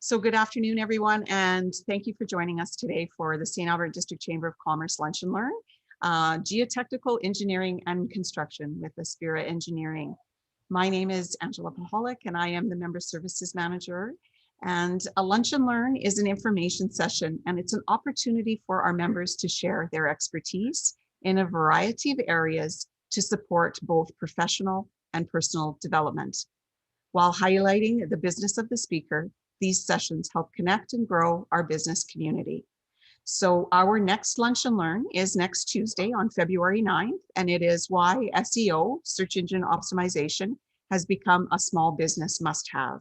So good afternoon, everyone, and thank you for joining us today for the St. Albert District Chamber of Commerce Lunch and Learn, Geotechnical Engineering and Construction with Espira Engineering. My name is Angela Paholic, and I am the Member Services Manager. And a Lunch and Learn is an information session, and it's an opportunity for our members to share their expertise in a variety of areas to support both professional and personal development. While highlighting the business of the speaker, these sessions help connect and grow our business community. So our next Lunch and Learn is next Tuesday on February 9th, and it is why SEO, search engine optimization, has become a small business must-have.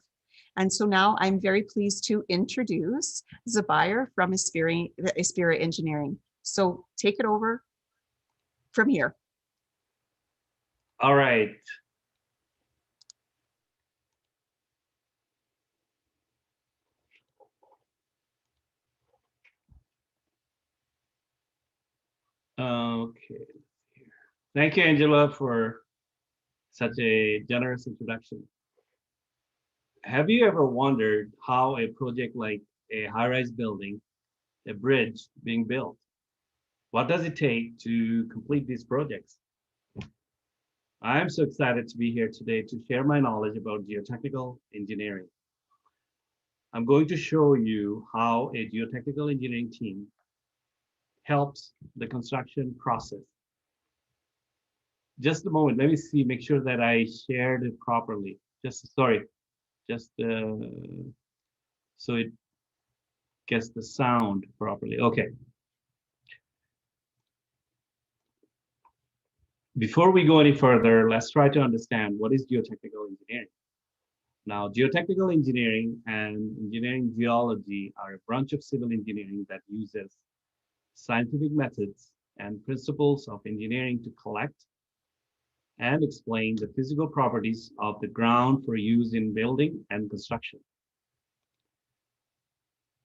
And so now I'm very pleased to introduce Zubair from Espira Engineering. So take it over from here. All right. Okay. Thank you, Angela, for such a generous introduction. Have you ever wondered how a project like a high-rise building, a bridge being built, what does it take to complete these projects? I am so excited to be here today to share my knowledge about geotechnical engineering. I'm going to show you how a geotechnical engineering team helps the construction process. Just a moment, let me see, make sure that I shared it properly. So it gets the sound properly. Okay. Before we go any further, let's try to understand what is geotechnical engineering. Now, geotechnical engineering and engineering geology are a branch of civil engineering that uses scientific methods and principles of engineering to collect and explain the physical properties of the ground for use in building and construction.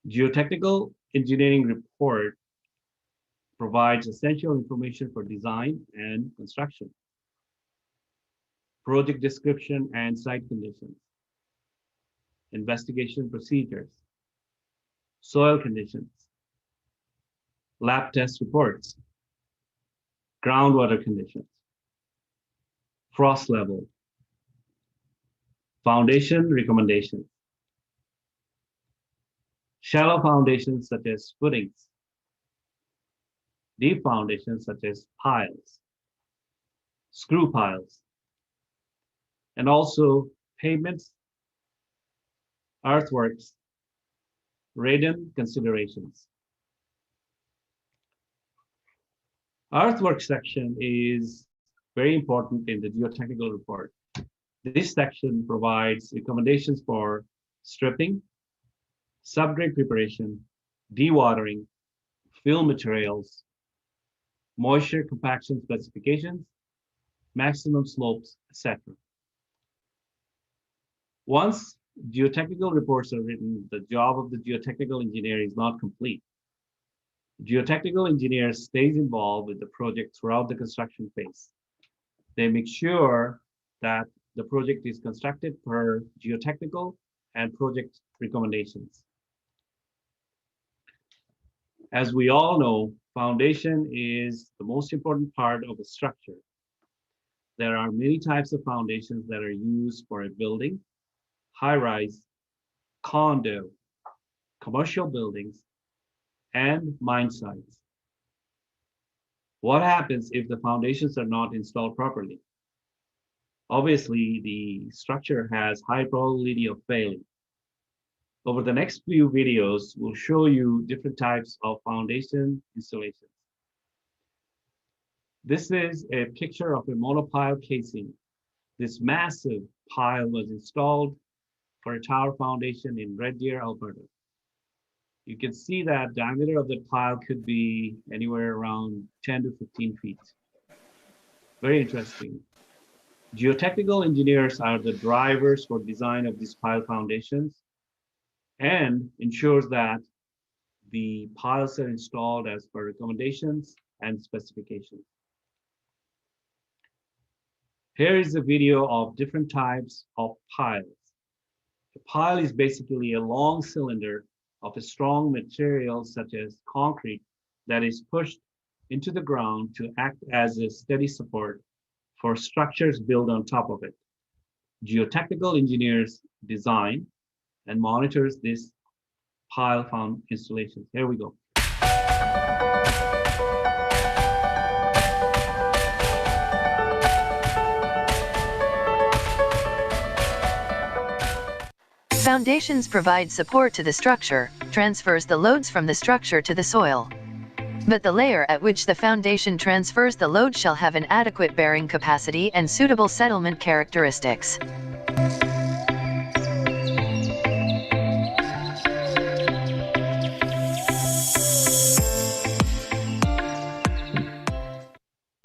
Geotechnical engineering report provides essential information for design and construction, project description and site conditions, investigation procedures, soil conditions, lab test reports, groundwater conditions, frost level, foundation recommendations, shallow foundations such as footings, deep foundations such as piles, screw piles, and also pavements, earthworks, radon considerations. Earthwork section is very important in the geotechnical report. This section provides recommendations for stripping, subgrade preparation, dewatering, fill materials, moisture compaction specifications, maximum slopes, etc. Once geotechnical reports are written, the job of the geotechnical engineer is not complete. Geotechnical engineer stays involved with the project throughout the construction phase. They make sure that the project is constructed per geotechnical and project recommendations. As we all know, foundation is the most important part of a structure. There are many types of foundations that are used for a building, high-rise, condo, commercial buildings, and mine sites. What happens if the foundations are not installed properly? Obviously, the structure has high probability of failing. Over the next few videos, we'll show you different types of foundation installations. This is a picture of a monopile casing. This massive pile was installed for a tower foundation in Red Deer, Alberta. You can see that diameter of the pile could be anywhere around 10 to 15 feet. Very interesting. Geotechnical engineers are the drivers for design of these pile foundations and ensures that the piles are installed as per recommendations and specifications. Here is a video of different types of piles. The pile is basically a long cylinder of a strong material such as concrete that is pushed into the ground to act as a steady support for structures built on top of it. Geotechnical engineers design and monitors this pile found installations. Here we go. Foundations provide support to the structure, transfers the loads from the structure to the soil. But the layer at which the foundation transfers the load shall have an adequate bearing capacity and suitable settlement characteristics.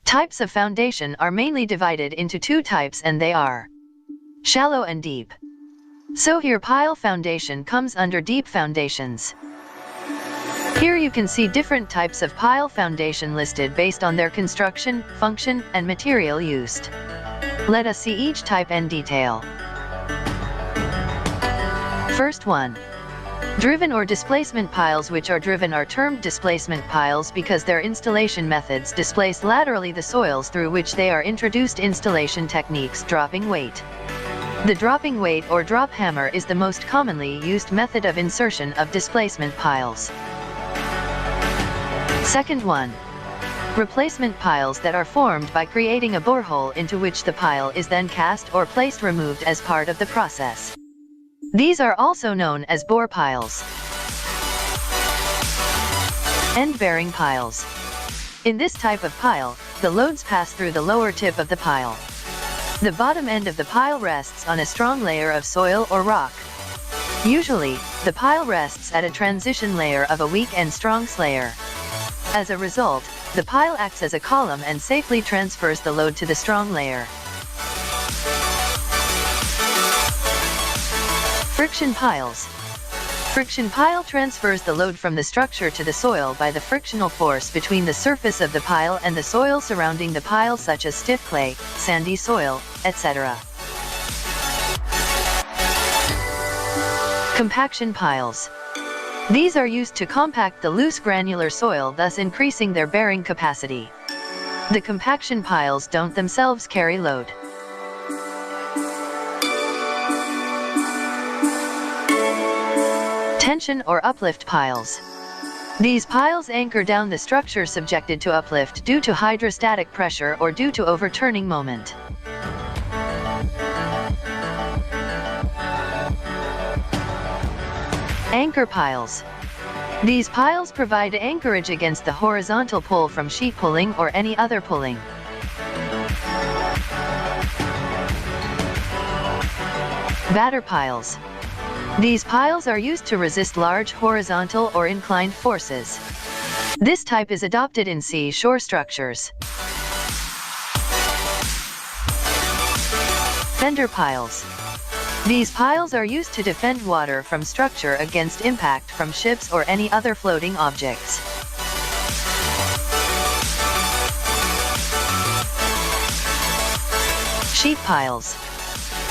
Types of foundation are mainly divided into two types, and they are shallow and deep. So here pile foundation comes under deep foundations. Here you can see different types of pile foundation listed based on their construction, function, and material used. Let us see each type in detail. First one. Driven or displacement piles. Which are driven are termed displacement piles because their installation methods displace laterally the soils through which they are introduced. Installation techniques. Dropping weight. The dropping weight or drop hammer is the most commonly used method of insertion of displacement piles. Second one. Replacement piles that are formed by creating a borehole into which the pile is then cast or placed removed as part of the process. These are also known as bore piles. End-bearing piles. In this type of pile, the loads pass through the lower tip of the pile. The bottom end of the pile rests on a strong layer of soil or rock. Usually, the pile rests at a transition layer of a weak and strong layer. As a result, the pile acts as a column and safely transfers the load to the strong layer. Friction piles. Friction pile transfers the load from the structure to the soil by the frictional force between the surface of the pile and the soil surrounding the pile, such as stiff clay, sandy soil, etc. Compaction piles. These are used to compact the loose granular soil, thus increasing their bearing capacity. The compaction piles don't themselves carry load. Tension or uplift piles. These piles anchor down the structure subjected to uplift due to hydrostatic pressure or due to overturning moment. Anchor piles. These piles provide anchorage against the horizontal pull from sheet pulling or any other pulling. Batter piles. These piles are used to resist large horizontal or inclined forces. This type is adopted in seashore structures. Fender piles. These piles are used to defend water from structure against impact from ships or any other floating objects. Sheet piles.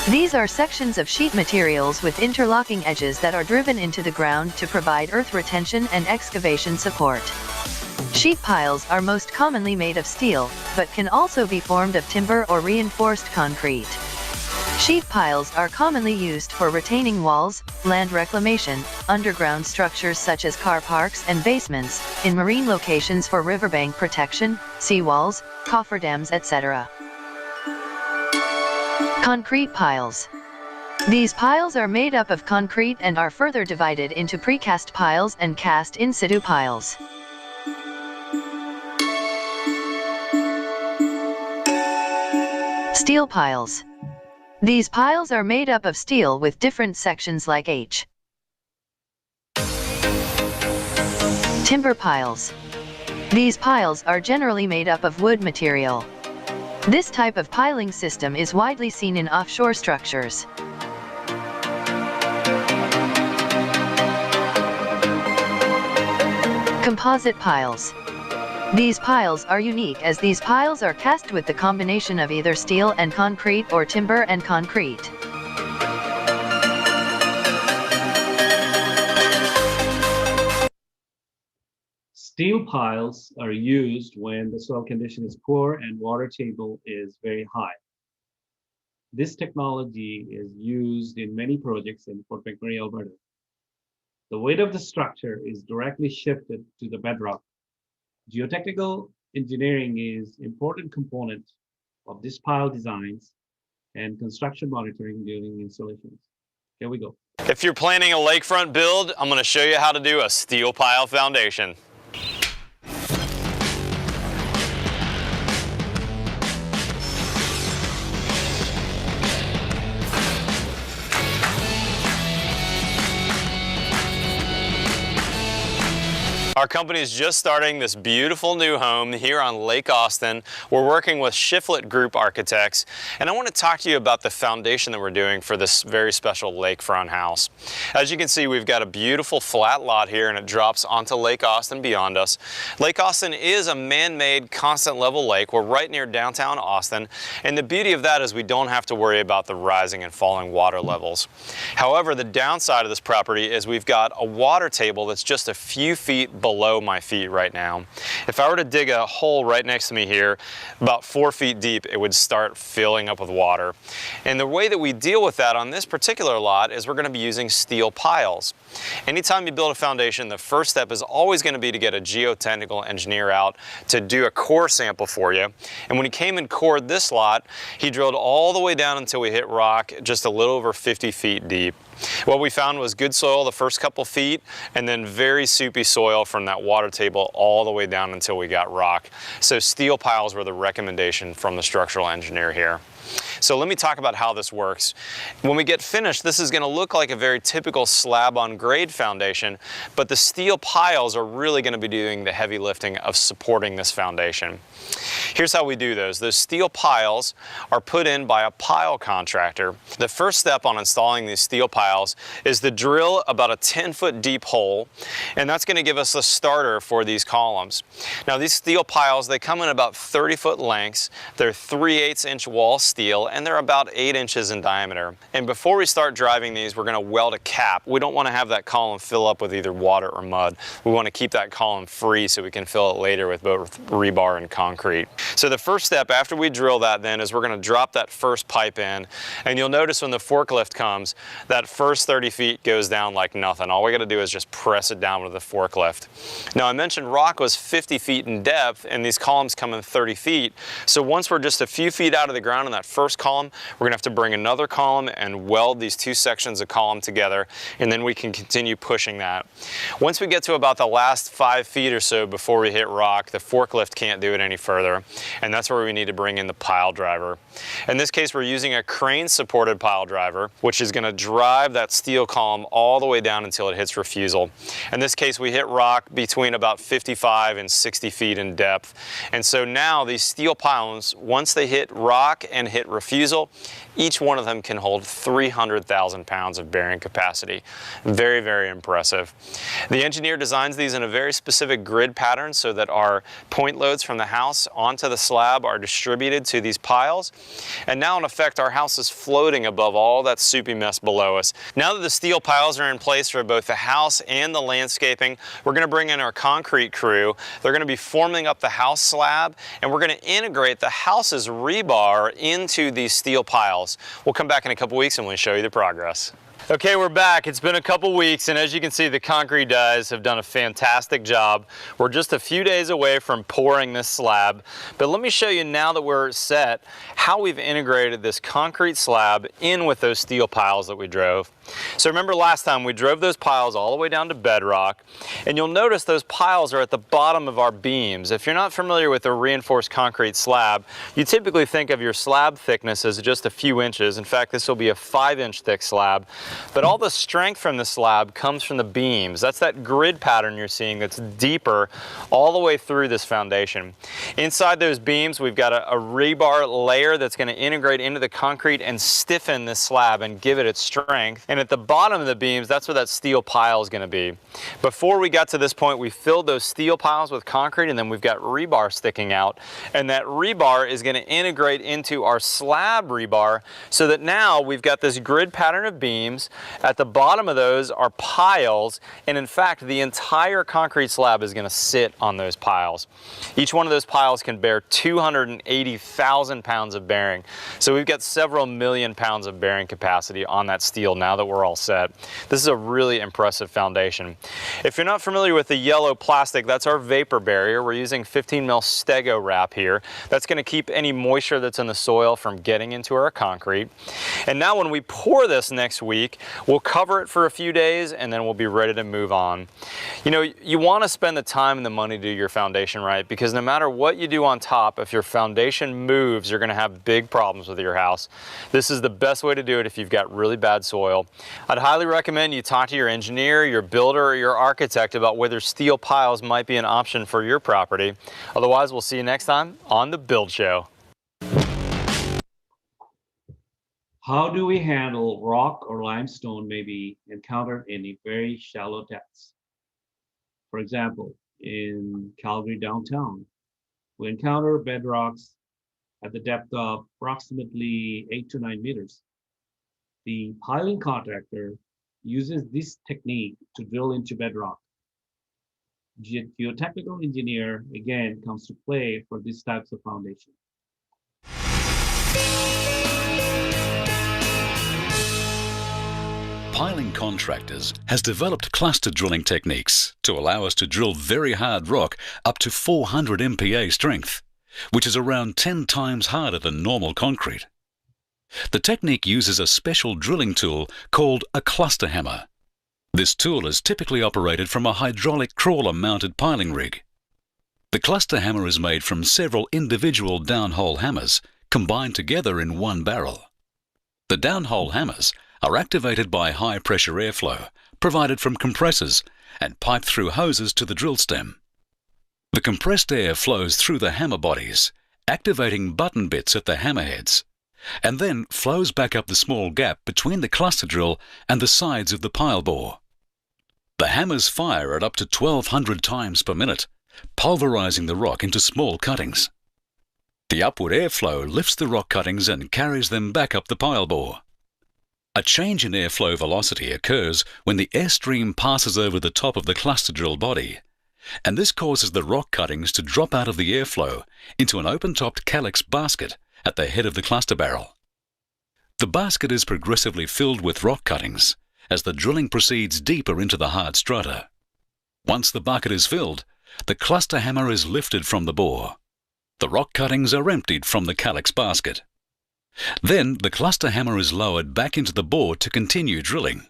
These are sections of sheet materials with interlocking edges that are driven into the ground to provide earth retention and excavation support. Sheet piles are most commonly made of steel, but can also be formed of timber or reinforced concrete. Sheet piles are commonly used for retaining walls, land reclamation, underground structures such as car parks and basements, in marine locations for riverbank protection, seawalls, cofferdams, etc. Concrete piles. These piles are made up of concrete and are further divided into precast piles and cast in situ piles. Steel piles. These piles are made up of steel with different sections like H. Timber piles. These piles are generally made up of wood material. This type of piling system is widely seen in offshore structures. Composite piles. These piles are unique as these piles are cast with the combination of either steel and concrete or timber and concrete. Steel piles are used when the soil condition is poor and water table is very high. This technology is used in many projects in Fort McMurray, Alberta. The weight of the structure is directly shifted to the bedrock. Geotechnical engineering is an important component of this pile designs and construction monitoring during installations. Here we go. If you're planning a lakefront build, I'm going to show you how to do a steel pile foundation. Our company is just starting this beautiful new home here on Lake Austin. We're working with Shiflet Group Architects, and I want to talk to you about the foundation that we're doing for this very special lakefront house. As you can see, we've got a beautiful flat lot here, and it drops onto Lake Austin beyond us. Lake Austin is a man-made constant level lake. We're right near downtown Austin, and the beauty of that is we don't have to worry about the rising and falling water levels. However, the downside of this property is we've got a water table that's just a few feet below my feet right now. If I were to dig a hole right next to me here, about 4 feet deep, it would start filling up with water. And the way that we deal with that on this particular lot is we're going to be using steel piles. Anytime you build a foundation, the first step is always going to be to get a geotechnical engineer out to do a core sample for you. And when he came and cored this lot, he drilled all the way down until we hit rock just a little over 50 feet deep. What we found was good soil the first couple feet, and then very soupy soil from that water table all the way down until we got rock. So steel piles were the recommendation from the structural engineer here. So let me talk about how this works. When we get finished, this is going to look like a very typical slab on grade foundation, but the steel piles are really going to be doing the heavy lifting of supporting this foundation. Here's how we do those. Those steel piles are put in by a pile contractor. The first step on installing these steel piles is to drill about a 10-foot deep hole, and that's going to give us a starter for these columns. Now these steel piles, they come in about 30-foot lengths. They're 3/8 inch wall steel, and they're about 8 inches in diameter. And before we start driving these, we're going to weld a cap. We don't want to have that column fill up with either water or mud. We want to keep that column free so we can fill it later with both rebar and concrete. So the first step after we drill that then is we're going to drop that first pipe in, and you'll notice when the forklift comes, that first 30 feet goes down like nothing. All we got to do is just press it down with the forklift. Now I mentioned rock was 50 feet in depth, and these columns come in 30 feet. So once we're just a few feet out of the ground in that first column, we're going to have to bring another column and weld these two sections of column together, and then we can continue pushing that. Once we get to about the last 5 feet or so before we hit rock, the forklift can't do it any further, and that's where we need to bring in the pile driver. In this case, we're using a crane supported pile driver, which is going to drive that steel column all the way down until it hits refusal. In this case, we hit rock between about 55 and 60 feet in depth, and so now these steel piles, once they hit rock and hit refusal, each one of them can hold 300,000 pounds of bearing capacity. Very, very impressive. The engineer designs these in a very specific grid pattern so that our point loads from the house onto the slab are distributed to these piles. And now in effect, our house is floating above all that soupy mess below us. Now that the steel piles are in place for both the house and the landscaping, we're going to bring in our concrete crew. They're going to be forming up the house slab, and we're going to integrate the house's rebar into these steel piles. We'll come back in a couple weeks and we'll show you the progress. Okay, we're back. It's been a couple weeks, and as you can see, the concrete guys have done a fantastic job. We're just a few days away from pouring this slab, but let me show you now that we're set how we've integrated this concrete slab in with those steel piles that we drove. So remember last time we drove those piles all the way down to bedrock, and you'll notice those piles are at the bottom of our beams. If you're not familiar with a reinforced concrete slab, you typically think of your slab thickness as just a few inches. In fact, this will be a 5-inch thick slab. But all the strength from the slab comes from the beams. That's that grid pattern you're seeing that's deeper all the way through this foundation. Inside those beams, we've got a rebar layer that's going to integrate into the concrete and stiffen this slab and give it its strength. And at the bottom of the beams, that's where that steel pile is going to be. Before we got to this point, we filled those steel piles with concrete, and then we've got rebar sticking out. And that rebar is going to integrate into our slab rebar so that now we've got this grid pattern of beams. beams. At the bottom of those are piles, and in fact, the entire concrete slab is going to sit on those piles. Each one of those piles can bear 280,000 pounds of bearing. So we've got several million pounds of bearing capacity on that steel now that we're all set. This is a really impressive foundation. If you're not familiar with the yellow plastic, that's our vapor barrier. We're using 15 mil Stego wrap here. That's going to keep any moisture that's in the soil from getting into our concrete. And now when we pour this next week, we'll cover it for a few days and then we'll be ready to move on. You know, you want to spend the time and the money to do your foundation right, because no matter what you do on top, if your foundation moves, you're going to have big problems with your house. This is the best way to do it if you've got really bad soil. I'd highly recommend you talk to your engineer, your builder, or your architect about whether steel piles might be an option for your property. Otherwise, we'll see you next time on The Build Show. How do we handle rock or limestone maybe encountered in a very shallow depths? For example, in Calgary downtown, we encounter bedrocks at the depth of approximately 8 to 9 meters. The piling contractor uses this technique to drill into bedrock. Geotechnical engineer again comes to play for these types of foundation. Piling Contractors has developed cluster drilling techniques to allow us to drill very hard rock up to 400 MPa strength, which is around 10 times harder than normal concrete. The technique uses a special drilling tool called a cluster hammer. This tool is typically operated from a hydraulic crawler-mounted piling rig. The cluster hammer is made from several individual downhole hammers combined together in one barrel. The downhole hammers are activated by high-pressure airflow provided from compressors and piped through hoses to the drill stem. The compressed air flows through the hammer bodies, activating button bits at the hammerheads, and then flows back up the small gap between the cluster drill and the sides of the pile bore. The hammers fire at up to 1,200 times per minute, pulverizing the rock into small cuttings. The upward airflow lifts the rock cuttings and carries them back up the pile bore. A change in airflow velocity occurs when the airstream passes over the top of the cluster drill body, and this causes the rock cuttings to drop out of the airflow into an open-topped calyx basket at the head of the cluster barrel. The basket is progressively filled with rock cuttings as the drilling proceeds deeper into the hard strata. Once the bucket is filled, the cluster hammer is lifted from the bore. The rock cuttings are emptied from the calyx basket. Then the cluster hammer is lowered back into the bore to continue drilling.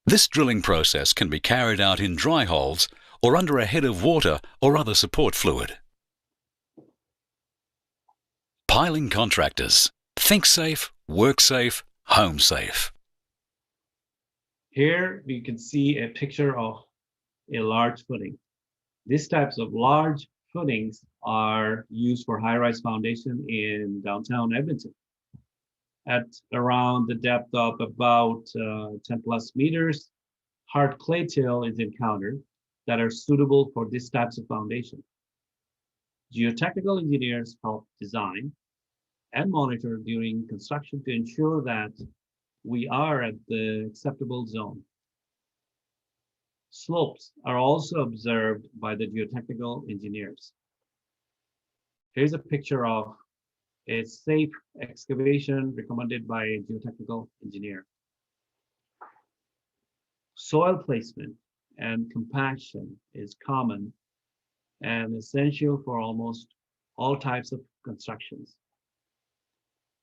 This drilling process can be carried out in dry holes or under a head of water or other support fluid. Piling Contractors. Think safe, work safe, home safe. Here we can see a picture of a large footing. These types of large footings are used for high-rise foundation in downtown Edmonton. At around the depth of about 10 plus meters, hard clay till is encountered that are suitable for these types of foundation. Geotechnical engineers help design and monitor during construction to ensure that we are at the acceptable zone. Slopes are also observed by the geotechnical engineers. Here's a picture of a safe excavation recommended by a geotechnical engineer. Soil placement and compaction is common and essential for almost all types of constructions.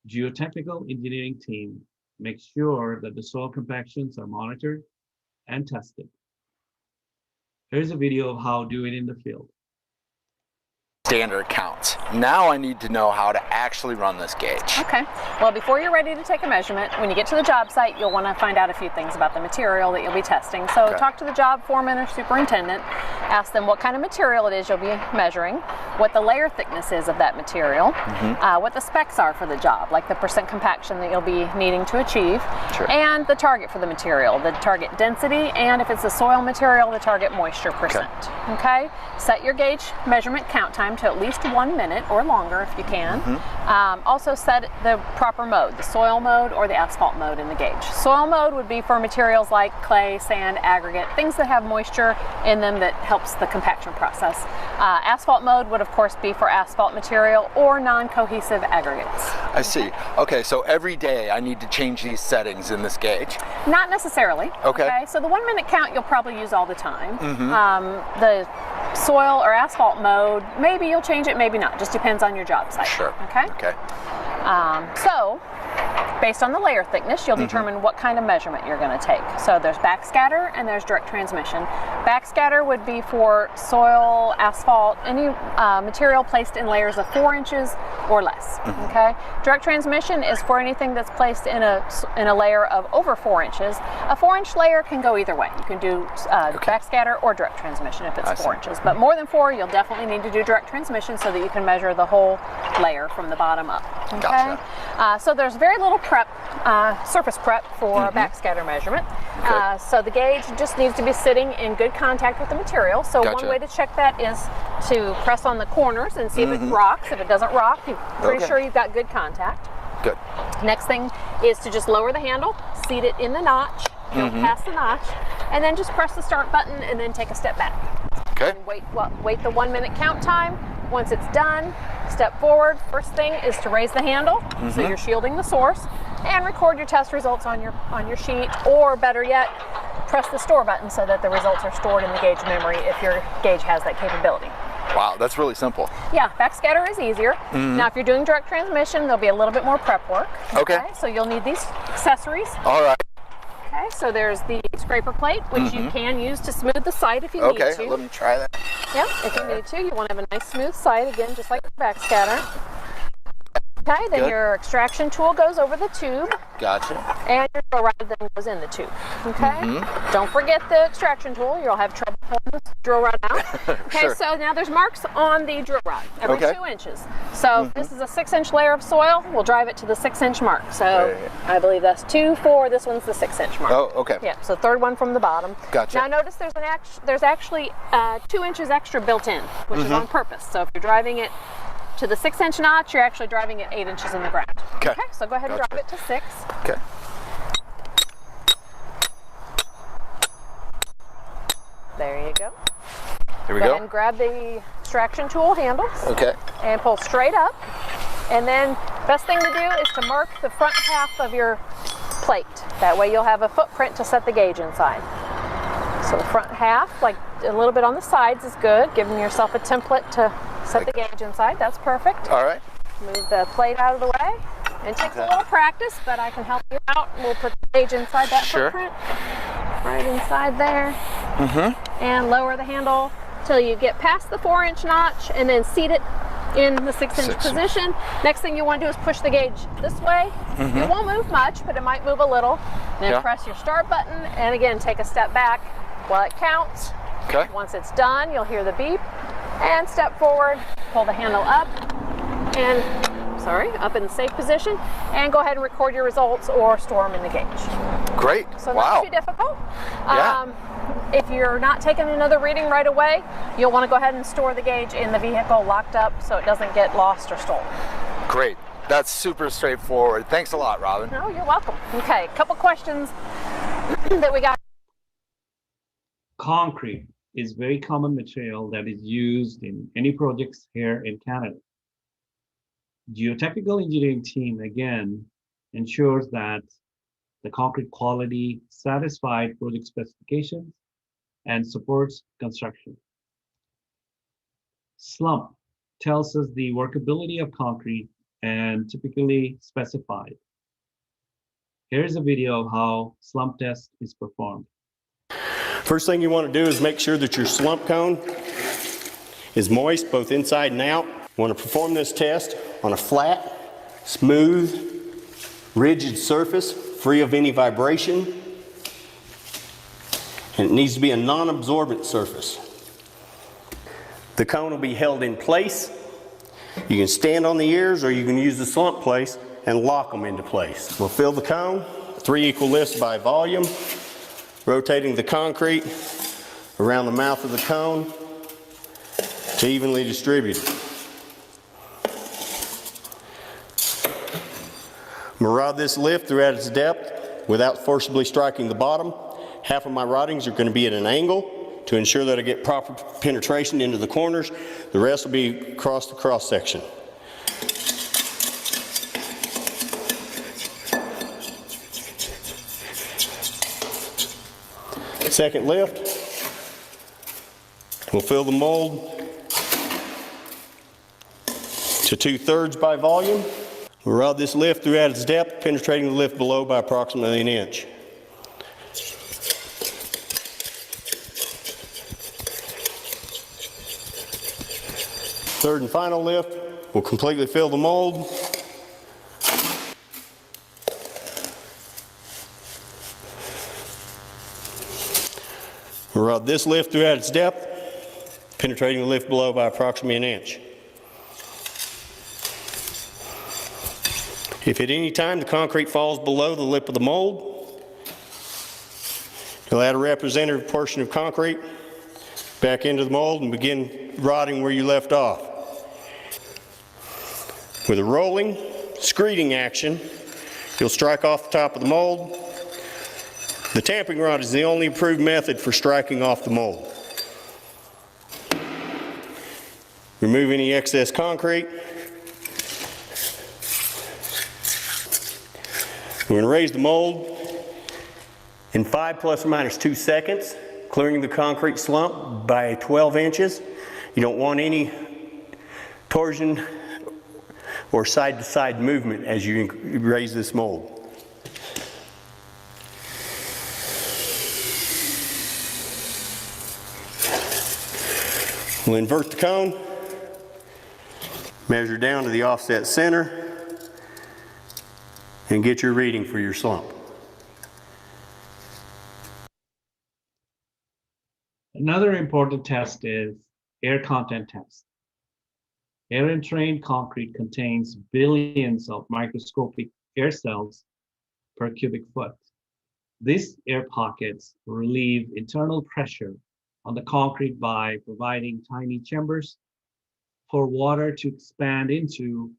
Geotechnical engineering team makes sure that the soil compactions are monitored and tested. Here's a video of how to do it in the field. Standard counts. Now I need to know how to actually run this gauge. Okay. Well, before you're ready to take a measurement, when you get to the job site, you'll want to find out a few things about the material that you'll be testing. So talk to the job foreman or superintendent. Ask them what kind of material it is you'll be measuring, what the layer thickness is of that material, what the specs are for the job, like the percent compaction that you'll be needing to achieve, and the target for the material, the target density, and if it's a soil material, the target moisture percent. Okay? Set your gauge measurement count time to at least 1 minute or longer if you can. Also set the proper mode, the soil mode or the asphalt mode in the gauge. Soil mode would be for materials like clay, sand, aggregate, things that have moisture in them that helps the compaction process. Asphalt mode would of course be for asphalt material or non-cohesive aggregates. I see. Okay, so every day I need to change these settings in this gauge? Not necessarily. Okay. So the 1 minute count you'll probably use all the time. The soil or asphalt mode, maybe you'll change it, maybe not. Just depends on your job site. Sure. Okay. Okay. So, based on the layer thickness, you'll determine what kind of measurement you're going to take. So there's backscatter and there's direct transmission. Backscatter would be for soil, asphalt, any material placed in layers of 4 inches or less. Okay. Direct transmission is for anything that's placed in a layer of over 4 inches. A 4-inch layer can go either way. You can do backscatter or direct transmission if it's 4 inches. But more than 4, you'll definitely need to do direct transmission so that you can measure the whole layer from the bottom up. Okay. Gotcha. So there's very little prep, surface prep for backscatter measurement. So the gauge just needs to be sitting in good contact with the material. So one way to check that is to press on the corners and see if it rocks. If it doesn't rock, you're pretty sure you've got good contact. Good. Next thing is to just lower the handle, seat it in the notch, go past the notch, and then just press the start button and then take a step back. Okay. And wait the 1 minute count time. Once it's done, step forward. First thing is to raise the handle, so you're shielding the source, and record your test results on your sheet, or better yet, press the store button so that the results are stored in the gauge memory if your gauge has that capability. Wow, that's really simple. Yeah, backscatter is easier. Now if you're doing direct transmission, there'll be a little bit more prep work. Okay. So you'll need these accessories. All right. Okay, so there's the scraper plate, which you can use to smooth the site if you need to. Okay, let me try that. Yeah, if you need to. You want to have a nice smooth site, again, just like the backscatter. Okay, then your extraction tool goes over the tube. Gotcha. And your drill rod then goes in the tube. Okay? Don't forget the extraction tool. You'll have trouble pulling the drill rod out. Okay, so now there's marks on the drill rod every 2 inches. So if this is a 6-inch layer of soil, we'll drive it to the 6-inch mark. So I believe that's 2, 4. This one's the 6-inch mark. Oh, okay. Yeah, so third one from the bottom. Gotcha. Now notice there's actually 2 inches extra built in, which is on purpose. So if you're driving it to the 6-inch notch, you're actually driving it 8 inches in the ground. Okay. So go ahead and drop it to 6. Okay. There you go. Here we Go go. ahead and grab the extraction tool handles. Okay. And pull straight up. And then best thing to do is to mark the front half of your plate. That way you'll have a footprint to set the gauge inside. So the front half, like a little bit on the sides is good, giving yourself a template to set the gauge inside. That's perfect. All right. Move the plate out of the way. It takes a little practice, but I can help you out. We'll put the gauge inside that footprint. Right inside there. And lower the handle till you get past the 4-inch notch and then seat it in the 6-inch position. Next thing you want to do is push the gauge this way. It won't move much, but it might move a little. Then press your start button and again take a step back while it counts. Okay. Once it's done, you'll hear the beep and step forward, pull the handle up and up in the safe position, and go ahead and record your results or store them in the gauge. Great. So wow. not too difficult. Yeah. If you're not taking another reading right away, you'll want to go ahead and store the gauge in the vehicle locked up so it doesn't get lost or stolen. Great. That's super straightforward. Thanks a lot, Robin. No, you're welcome. Okay, a couple questions that we got. Concrete is very common material that is used in any projects here in Canada. Geotechnical engineering team again ensures that the concrete quality satisfied project specifications and supports construction. Slump tells us the workability of concrete and typically specified. Here's a video of how slump test is performed. First thing you want to do is make sure that your slump cone is moist both inside and out. You want to perform this test on a flat, smooth, rigid surface, free of any vibration. And it needs to be a non-absorbent surface. The cone will be held in place. You can stand on the ears or you can use the slump place and lock them into place. We'll fill the cone, 3 equal lifts by volume, rotating the concrete around the mouth of the cone to evenly distribute it. I'm going to rod this lift throughout its depth without forcibly striking the bottom. Half of my roddings are going to be at an angle to ensure that I get proper penetration into the corners. The rest will be across the cross section. Second lift, we'll fill the mold to 2/3 by volume. We'll rod this lift throughout its depth, penetrating the lift below by approximately 1 inch. Third and final lift, we'll completely fill the mold. We'll rod this lift throughout its depth, penetrating the lift below by approximately 1 inch. If at any time the concrete falls below the lip of the mold, you'll add a representative portion of concrete back into the mold and begin rodding where you left off. With a rolling, screeding action, you'll strike off the top of the mold. The tamping rod is the only approved method for striking off the mold. Remove any excess concrete. We're going to raise the mold in 5 ± 2 seconds, clearing the concrete slump by 12 inches. You don't want any torsion or side-to-side movement as you raise this mold. We'll invert the cone, measure down to the offset center, and get your reading for your slump. Another important test is air content test. Air-entrained concrete contains billions of microscopic air cells per cubic foot. These air pockets relieve internal pressure on the concrete by providing tiny chambers for water to expand into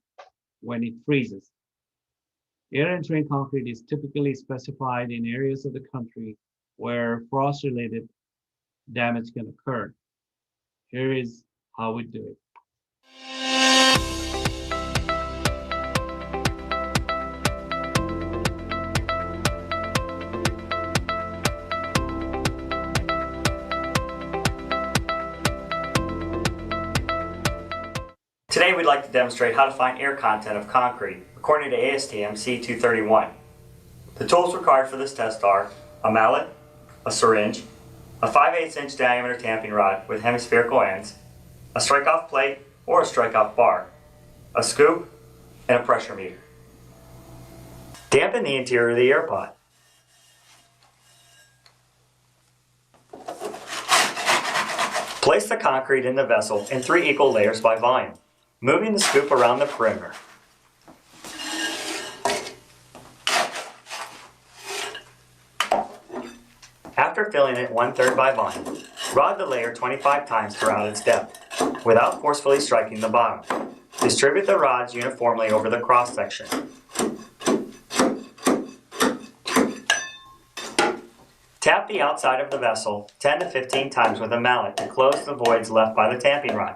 when it freezes. Air-entrained concrete is typically specified in areas of the country where frost-related damage can occur. Here is how we do it. Today we'd like to demonstrate how to find air content of concrete according to ASTM C231. The tools required for this test are a mallet, a syringe, a 5/8 inch diameter tamping rod with hemispherical ends, a strike-off plate or a strike-off bar, a scoop, and a pressure meter. Dampen the interior of the air pot. Place the concrete in the vessel in 3 equal layers by volume, moving the scoop around the perimeter. After filling it 1/3 by volume, rod the layer 25 times throughout its depth, without forcefully striking the bottom. Distribute the rods uniformly over the cross section. Tap the outside of the vessel 10 to 15 times with a mallet to close the voids left by the tamping rod.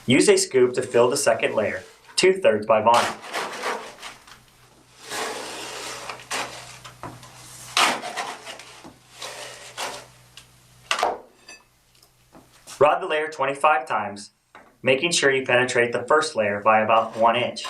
Use a scoop to fill the second layer, 2/3 by volume. Rod the layer 25 times, making sure you penetrate the first layer by about 1 inch.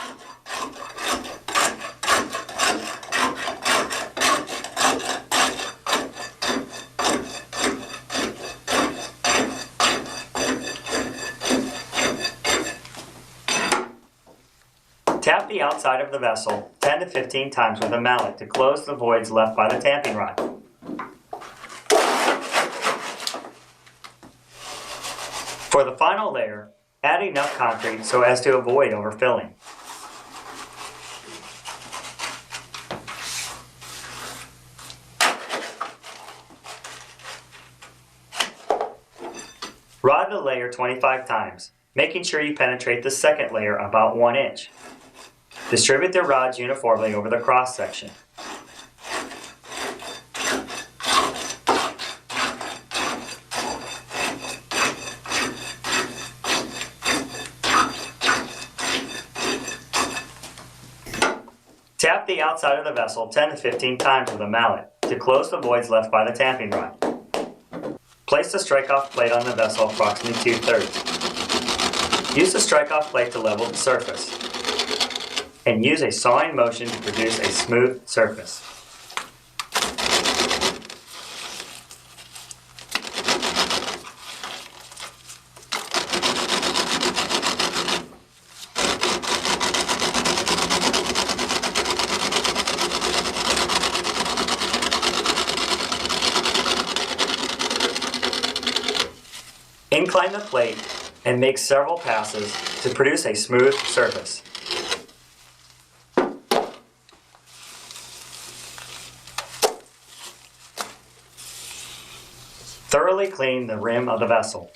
Tap the outside of the vessel 10 to 15 times with a mallet to close the voids left by the tamping rod. For the final layer, add enough concrete so as to avoid overfilling. Rod the layer 25 times, making sure you penetrate the second layer about 1 inch. Distribute the rods uniformly over the cross section. Tap the outside of the vessel 10 to 15 times with a mallet to close the voids left by the tamping rod. Place the strike-off plate on the vessel approximately 2/3. Use the strike-off plate to level the surface, and use a sawing motion to produce a smooth surface. Incline the plate and make several passes to produce a smooth surface. Thoroughly clean the rim of the vessel.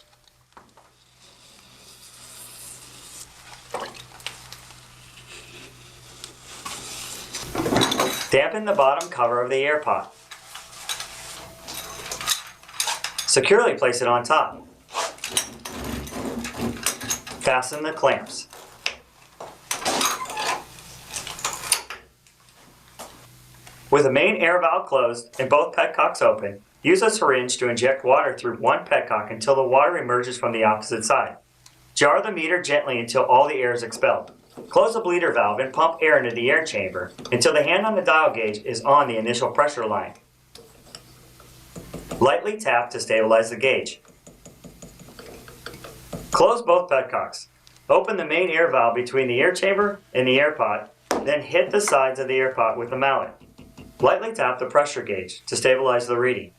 Dampen the bottom cover of the air pot. Securely place it on top. Fasten the clamps. With the main air valve closed and both petcocks open, use a syringe to inject water through one petcock until the water emerges from the opposite side. Jar the meter gently until all the air is expelled. Close the bleeder valve and pump air into the air chamber until the hand on the dial gauge is on the initial pressure line. Lightly tap to stabilize the gauge. Close both petcocks. Open the main air valve between the air chamber and the air pot, then hit the sides of the air pot with the mallet. Lightly tap the pressure gauge to stabilize the reading.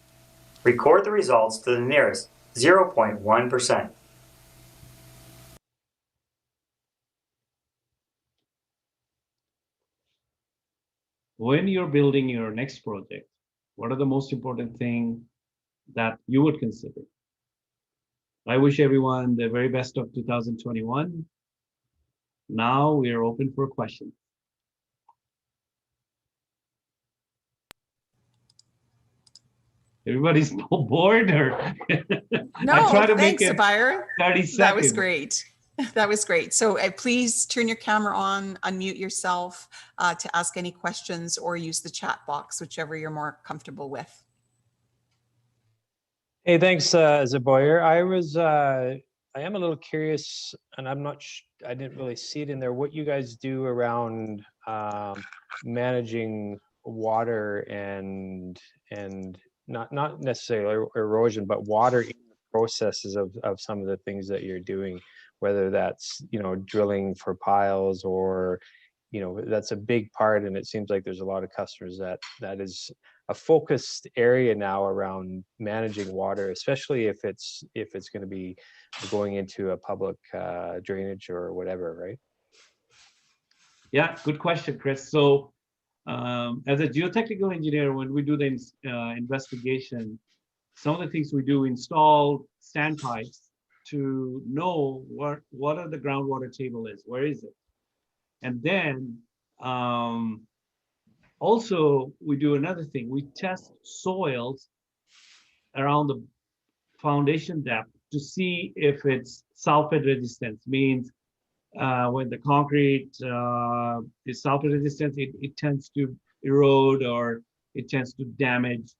Record the results to the nearest 0.1%. When you're building your next project, what are the most important things that you would consider? I wish everyone the very best of 2021. Now we are open for questions. Everybody's bored, or No, I try to thanks, make it Espira. 30 seconds. That was great. That was great. So please turn your camera on, unmute yourself to ask any questions, or use the chat box, whichever you're more comfortable with. Hey, thanks, Zaboyer. I am a little curious, and I didn't really see it in there, what you guys do around managing water and not necessarily erosion, but water in the processes of some of the things that you're doing, whether that's, drilling for piles or, that's a big part. And it seems like there's a lot of customers that is a focused area now around managing water, especially if it's going to be going into a public drainage or whatever, right? Yeah, good question, Chris. So as a geotechnical engineer, when we do the investigation, some of the things we do, install standpipes to know what are the groundwater table is, where is it? And then also we do another thing, we test soils around the foundation depth to see if it's sulfate resistance, means when the concrete is sulfate resistant, it tends to erode or it tends to damage,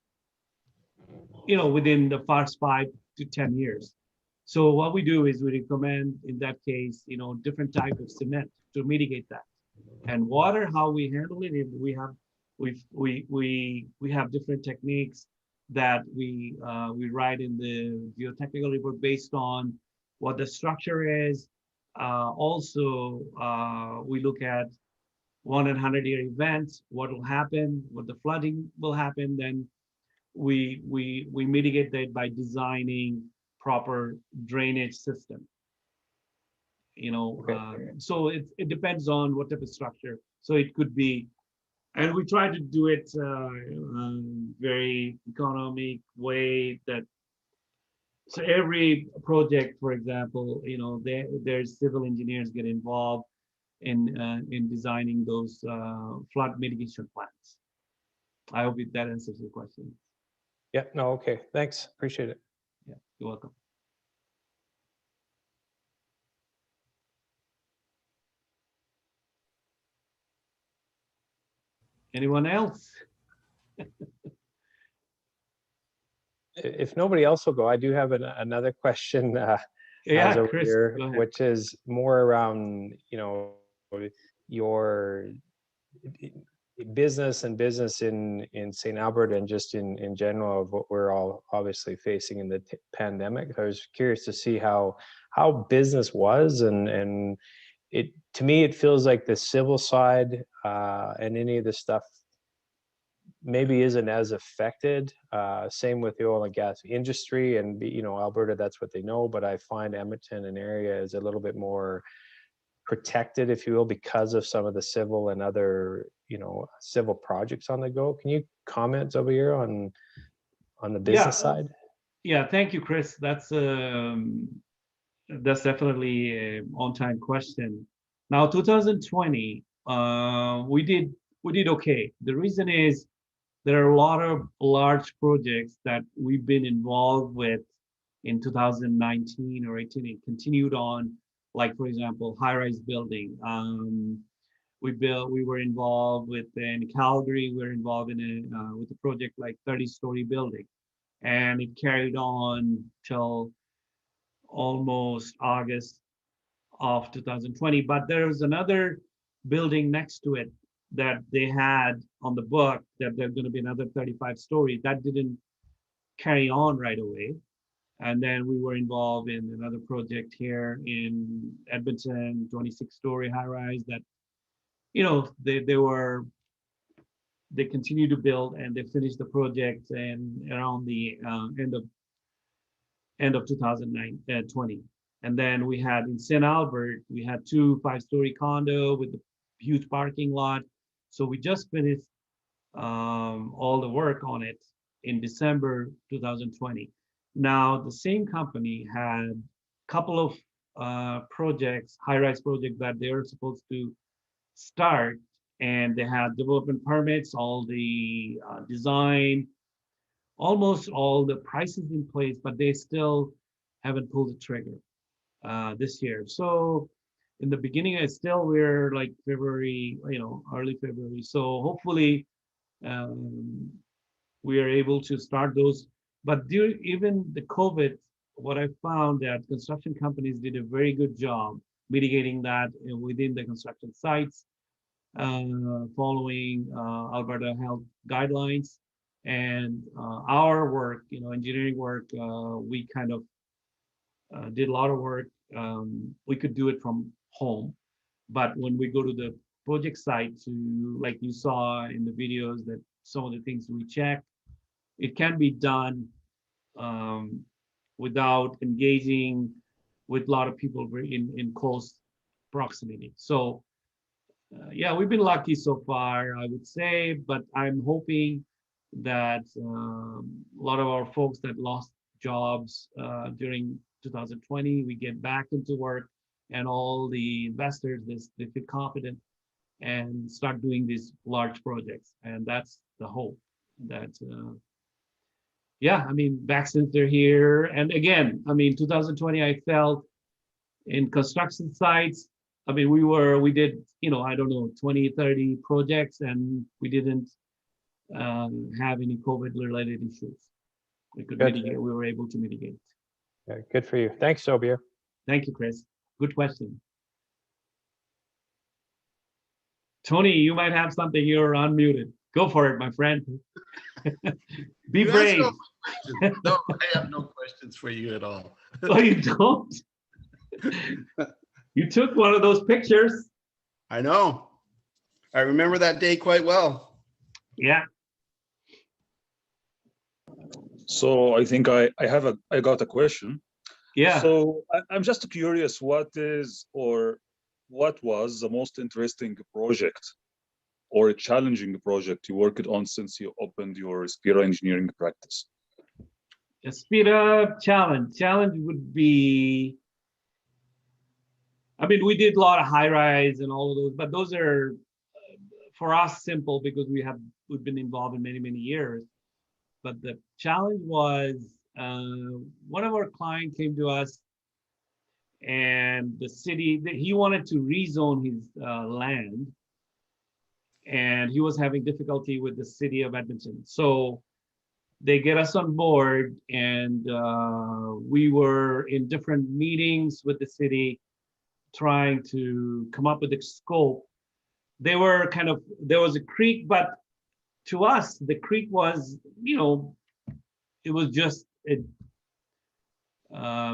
within the first 5 to 10 years. So what we do is we recommend, in that case, different type of cement to mitigate that. And water, how we handle it, we have different techniques that we write in the geotechnical report based on what the structure is. Also, we look at 1 in 100-year events, what will happen, what the flooding will happen. Then we mitigate that by designing proper drainage system. So it depends on what type of structure. So it could be, and we try to do it very economic way that. So every project, for example, there's civil engineers get involved in designing those flood mitigation plans. I hope that answers your question. Yeah, no, okay, thanks, appreciate it. Yeah, you're welcome. Anyone else? If nobody else will go, I do have another question Yeah, over Chris, here, go ahead. which is more around, your business in St. Albert and just in general of what we're all obviously facing in the pandemic. I was curious to see how business was, and it, to me, it feels like the civil side and any of the stuff maybe isn't as affected. Same with the oil and gas industry, and Alberta, that's what they know, but I find Edmonton and area is a little bit more protected, if you will, because of some of the civil and other civil projects on the go. Can you comment over here on the business side? Yeah, thank you, Chris. That's definitely an on-time question. Now, 2020, we did okay. The reason is there are a lot of large projects that we've been involved with in 2019 or 18. It continued on, like, for example, high-rise building. We were involved with, in Calgary, we were involved in with a project like 30-story building, and it carried on till almost August of 2020. But there was another building next to it that they had on the book that there's going to be another 35 stories. That didn't carry on right away. And then we were involved in another project here in Edmonton, 26-story high-rise that, they continued to build, and they finished the project and around the end of 2020. And then we had in St. Albert, we had 2 5-story condo with a huge parking lot. So we just finished all the work on it in December 2020. Now, the same company had a couple of projects, high-rise projects that they were supposed to start, and they had development permits, all the design, almost all the prices in place, but they still haven't pulled the trigger this year. So in the beginning, we're like February, early February. So hopefully we are able to start those. But even the COVID, what I found that construction companies did a very good job mitigating that within the construction sites, following Alberta health guidelines. And our work, engineering work, we kind of did a lot of work. We could do it from home, but when we go to the project site, like you saw in the videos, that some of the things we check, it can be done without engaging with a lot of people in close proximity. So yeah, we've been lucky so far, I would say, but I'm hoping that a lot of our folks that lost jobs during 2020, we get back into work, and all the investors, they feel confident and start doing these large projects. And that's the hope that, yeah, I mean, vaccines are here. And again, I mean, 2020, I felt in construction sites, I mean, we did, I don't know, 20, 30 projects, and we didn't have any COVID related issues. We could mitigate, we were able to mitigate. Yeah, good for you. Thanks, Sobir. Thank you, Chris. Good question. Tony, you might have something. You're unmuted. Go for it, my friend. Be brave. No, I have no questions for you at all. Oh, you don't? You took one of those pictures. I know. I remember that day quite well. Yeah. So I think I got a question. Yeah. So I'm just curious, what is or what was the most interesting project or a challenging project you worked on since you opened your Espira engineering practice? Espira challenge would be, I mean, we did a lot of high rise and all of those, but those are for us simple because we've been involved in many years. But the challenge was one of our clients came to us, and the city, he wanted to rezone his land, and he was having difficulty with the city of Edmonton. So they get us on board, and we were in different meetings with the city trying to come up with a scope. They were kind of, there was a creek, but to us, the creek was, it was just a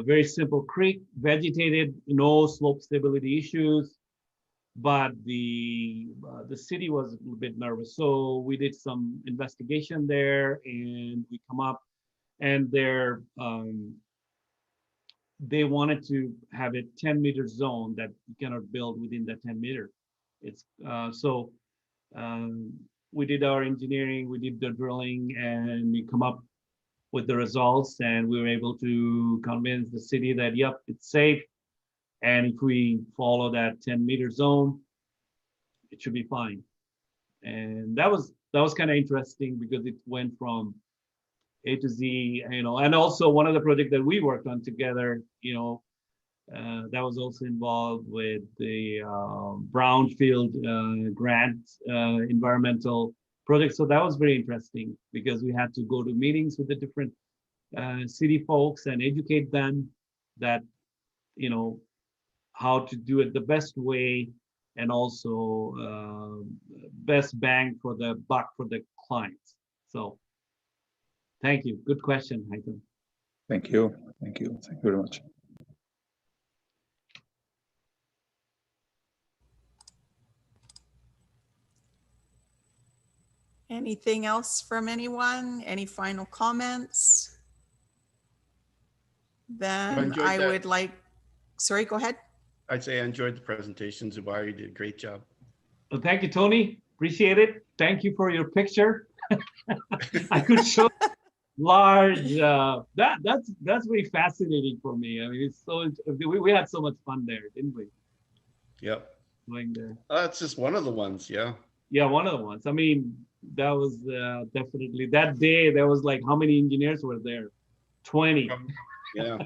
very simple creek, vegetated, no slope stability issues, but the city was a little bit nervous. So we did some investigation there, and we come up, and they wanted to have a 10-meter zone that you cannot build within that 10 meter. It's we did our engineering, we did the drilling, and we come up with the results, and we were able to convince the city that, yep, it's safe. And if we follow that 10-meter zone, it should be fine. And that was kind of interesting because it went from A to Z, and also one of the projects that we worked on together, that was also involved with the Brownfield grant environmental project. So that was very interesting because we had to go to meetings with the different city folks and educate them that, how to do it the best way, and also best bang for the buck for the clients. So thank you. Good question, Haitham. Thank you. Thank you very much. Anything else from anyone? Any final comments? Then I would like, sorry, go ahead. I'd say I enjoyed the presentation. Zubair, you did a great job. Well, thank you, Tony. Appreciate it. Thank you for your picture. I could show large. That's very fascinating for me. I mean, it's so we had so much fun there, didn't we? Yep. Going there. That's just one of the ones. Yeah. Yeah, one of the ones. I mean, that was definitely that day. There was like, how many engineers were there? 20. Yeah.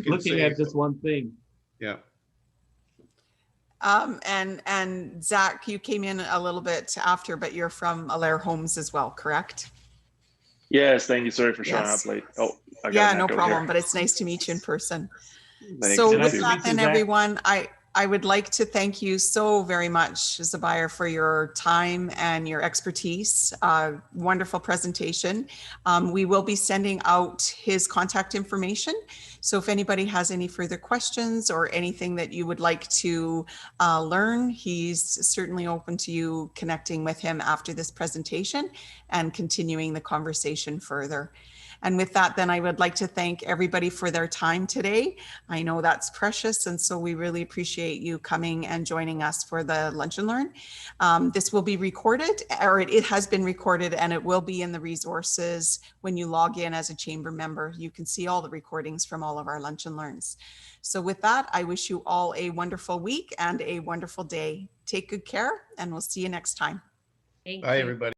Looking at just one thing. Yeah. And Zach, you came in a little bit after, but you're from Allaire Homes as well, correct? Yes, thank you. Sorry for showing up late. Oh, yeah, no problem. But it's nice to meet you in person. Thanks. So with that, then, everyone, I would like to thank you so very much, Zubair, for your time and your expertise. Wonderful presentation. We will be sending out his contact information. So if anybody has any further questions or anything that you would like to learn, he's certainly open to you connecting with him after this presentation and continuing the conversation further. And with that, then I would like to thank everybody for their time today. I know that's precious, and so we really appreciate you coming and joining us for the Lunch and Learn. This will be recorded, or it has been recorded, and it will be in the resources when you log in as a chamber member. You can see all the recordings from all of our Lunch and Learns. So with that, I wish you all a wonderful week and a wonderful day. Take good care, and we'll see you next time. Bye, everybody.